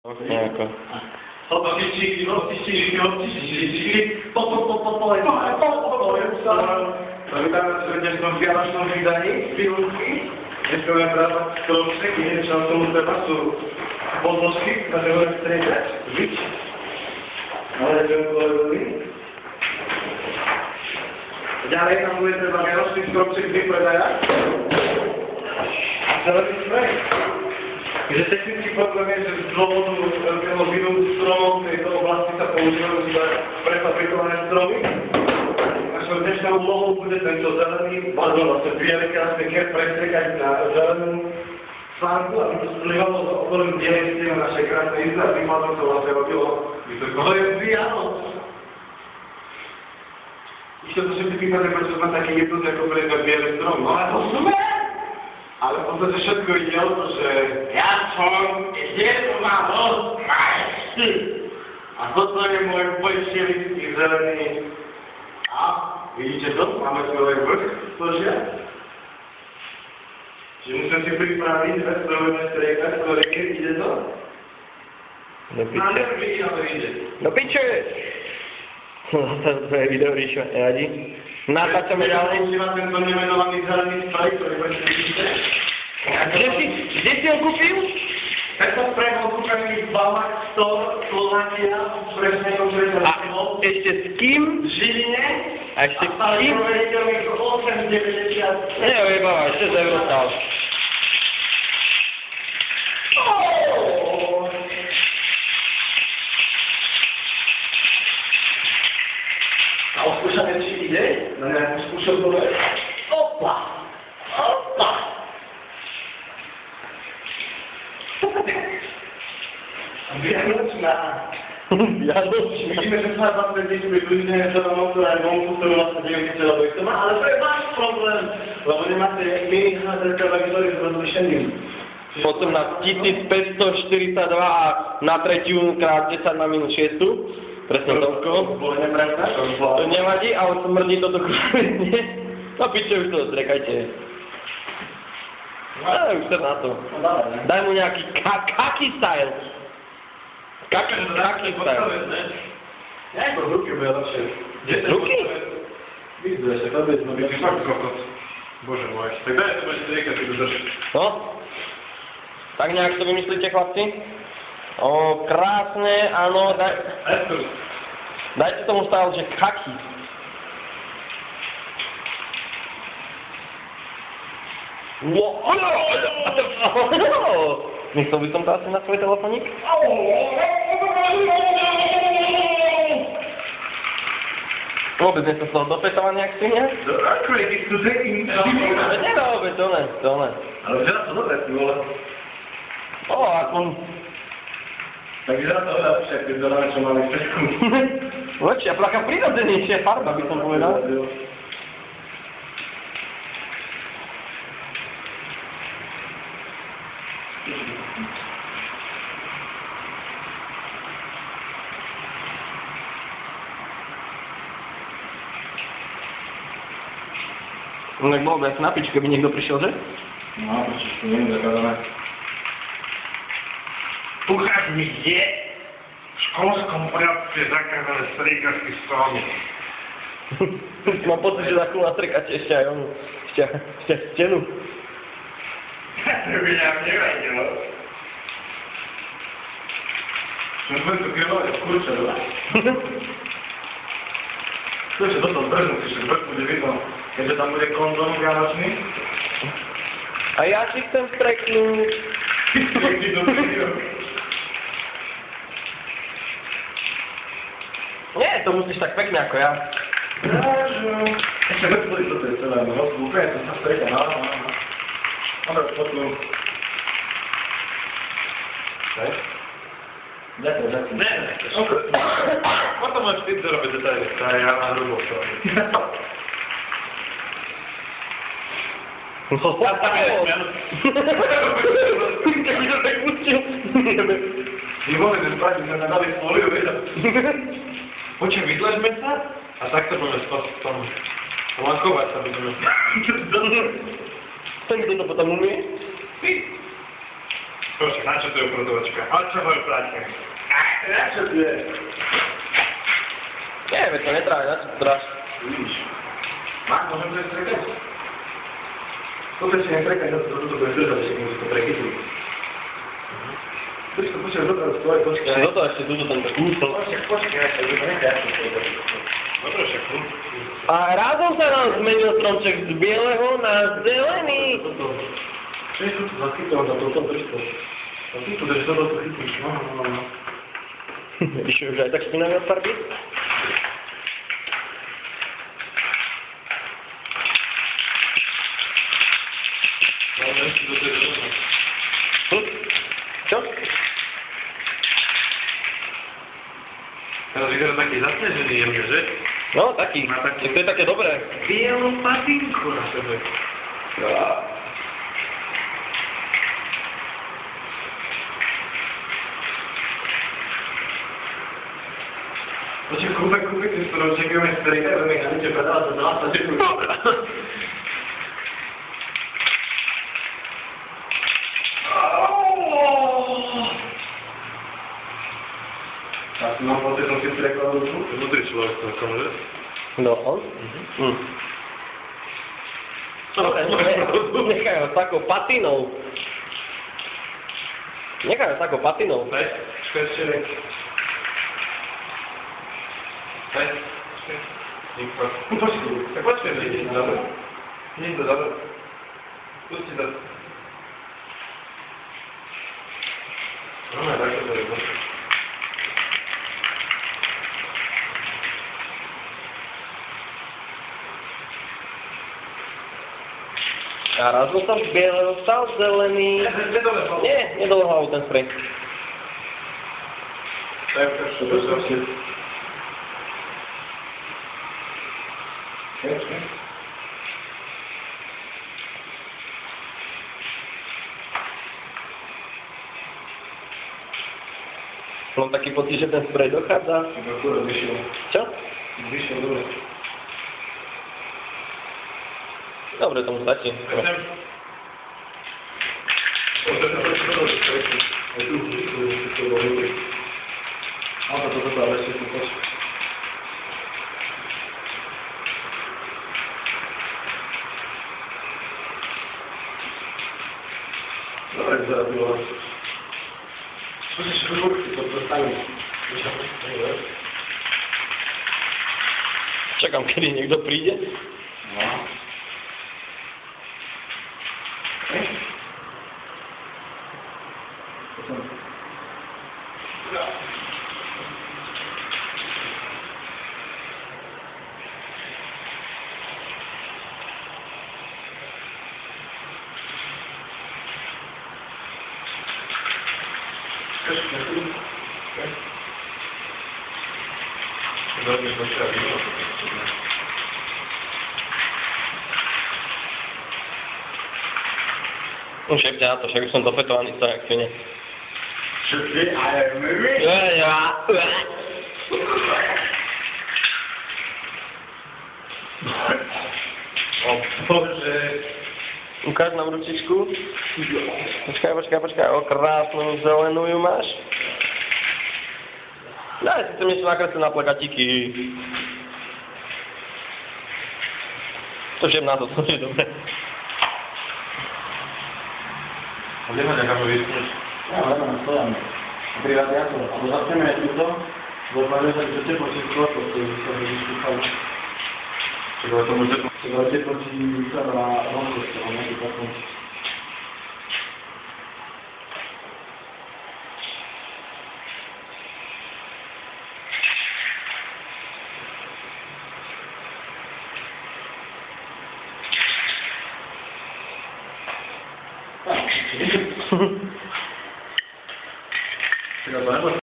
Nejako. Vítame vás v dnešnom vianočnom vydaní výlučky. Dneska budeme predávať stromček, niečo na tomu treba sú podložky, ktoré budeme striedať, žiť. Ale ďakujem kolegovi. Ďalej nám bude treba vianočný stromček vypredajať. A zelený sprej. Takže technický problém je, že z dôvodu veľkého výrobu stromov v tejto oblasti sa používajú iba prefabrikované stromy. Našou dnešnou úlohou bude tento zelený, vlastne bielý krásny ker prestriekať na zelenú sánku, aby to splývalo z okolím dielnice na našej krásnej izbe a tým pádom to vlastne robilo. To je Vianoc! Ešte to všetci pýtate, prečo sme taký jednotný, ako prejme bielý strom. No ale to sme! Ale v podstate všetko ide o to, že ja som jednomalo majstý. A toto je môj bolševický zelený. A vidíte to? Máme svoj vrch, složia. Čiže musím si pripraviť dve strojové striekať, ktoré keď ide to? Do piče. Do piče! Zase to je video vyšlo, nevadí. Natáčame ďalej. Používa tento nemenovaný zelený sprej, ktorý budete vidíte. Kde si ho kúpil? Tento sprej bol kúpený v Balmax Store, Slovakia, presne konkrétne na sebou. Ešte s kým? V Žiline. A ešte s stále kým? provediteľných 8,90. Neojebáva, 6 € stál. A oskúšame, či ide na nejakú skúšovku. Opa! Opa! Vianočná. Vianočná. Vidíme, že sa vám bez deti vybližne zelenou, ktorá je vonku, ktorú vlastne neviete, lebo ich to má, ale to je váš problém, lebo nemáte mini HD televízory s rozlišením. Potom na 1542 a na tretiu krát 10 na minus 6. Presne toľko. To nevadí, ale smrdí to trochu. No piče, už to zrekajte. Už to na to. Daj mu nejaký kaki style. Kaki style. Ja to z ruky bude lepšie. Z ruky? Vidíš, ešte to bude znamená. Fakt kokot. Bože môj. Tak daj to bude striekať, ty budeš. No. Tak nejak to vymyslíte, chlapci? Krásne, áno, dajte tomu stále, že kaki. Myslel by som to asi na svoj telefoník? Vôbec nie som z toho dopetovaný, jak si mňa? Ako je, ty tu zekým? Nie, vôbec, to ne. Ale vyzerá to dobre, ty vole. Aspoň... Tak vyzerá to oveľa lepšie, keď dodáme, čo máme v pešku. Lepšia, taká prirodzenejšia farba, by som povedal. No tak bolo by asi na piču, keby niekto prišiel, že? No, prečo to nie je zakladané. Kucharník je v školskom poriadku zakázané striekačky stromy. Mám pocit, že takú nastrekate ešte aj onu, ešte stenu. To by nám nevadilo. No to je to grilové kurče, dobra? To ešte dostal brznúci, že vrch bude vidno, keďže tam bude kondom vianočný. A ja si chcem streknúť. Ty dobrý výrok. Nie, to musíš tak pekne ako ja. Ešte vrch toto je celé, no úplne to sa streka, no. Dobre, potom. Hej? Ďakujem. Ne. Potom máš ty zrobiť detaily, to je ja na hrubo to. Ja tam je. Keby to tak pustil. Nemôžeme spraviť, sme na dali fóliu, vieš? Počujem, vydlažme sa a takto budeme spať v tom. Lankovať sa budeme. Ten, kto to potom umie? Ty. Proszę, na čo to je upratovačka? A čo ho je práťka? Na čo tu je? Nie, veď to netrávaj, na čo to dráš? Vidíš. Má, môžem to strekať? Toto ešte netrekaj, toto bude držať, ešte musí to prechytiť. Počkaj, dobre, stoj, počkaj. Ešte toto, ešte túto tento kúsol. Počkaj, to bude nechať. Dobre, však tu. A rázom sa nám zmenil stromček z bieleho na zelený. Čo je tu zachytol za toto držko? A ty to drž, toto to chytíš, no. Víš, už aj tak špinavé od farby? Ale ešte do tej zelenej. Čo? Teraz vyzerá taký zasnežený jemne, že? No, taký. Má taký- To je také dobré. Bielú patinku na sebe. Počkaj, kúpek, ty skoro očakujeme strejka, budeme ich na niečo predávať, to dá sa ďakujem. Ja som mám pocit, že som si prekladal ruku. Vnútri človek celkom, že? No, on? Dobre, nechaj ho s takou patinou. Nechaj ho s takou patinou. Hej, počkaj ešte. Hej, počkaj. Nikto. Počkaj. Tak počkaj, že ideš dobre. Ideš to dobre. Pusti to. No, takto to je. A raz som tam z bieleho stal zelený. Nie, nedole hlavu ten sprej. Tak, to je Mám taký pocit, že ten sprej dochádza. Čo? Vyšiel, dobre. Dobre, tomu stačí. Toto, ale ešte tu počkaj. Dobre, vyzerá bylo. Počkaj, to stane. Čakám, kedy niekto príde. No. No však ťa na to, však už som dofetovaný z toho, jak svine. Bože. Ukáž nám ručičku. Počkaj, o krásnu zelenú ju máš. Daj si sem niečo nakresliť na plakatíky. To žem na to je dobre. A kde ma necháme vyspnúť? Ja, len stojám. Pri radiátor. Alebo zapneme aj túto, bo máme sa čo teplo, či skôr, to sa vyskúšalo. Čakaj, tomu teplo. Čakaj, teplo, či sa na rovnosť, ale nejaký takom. Čakaj,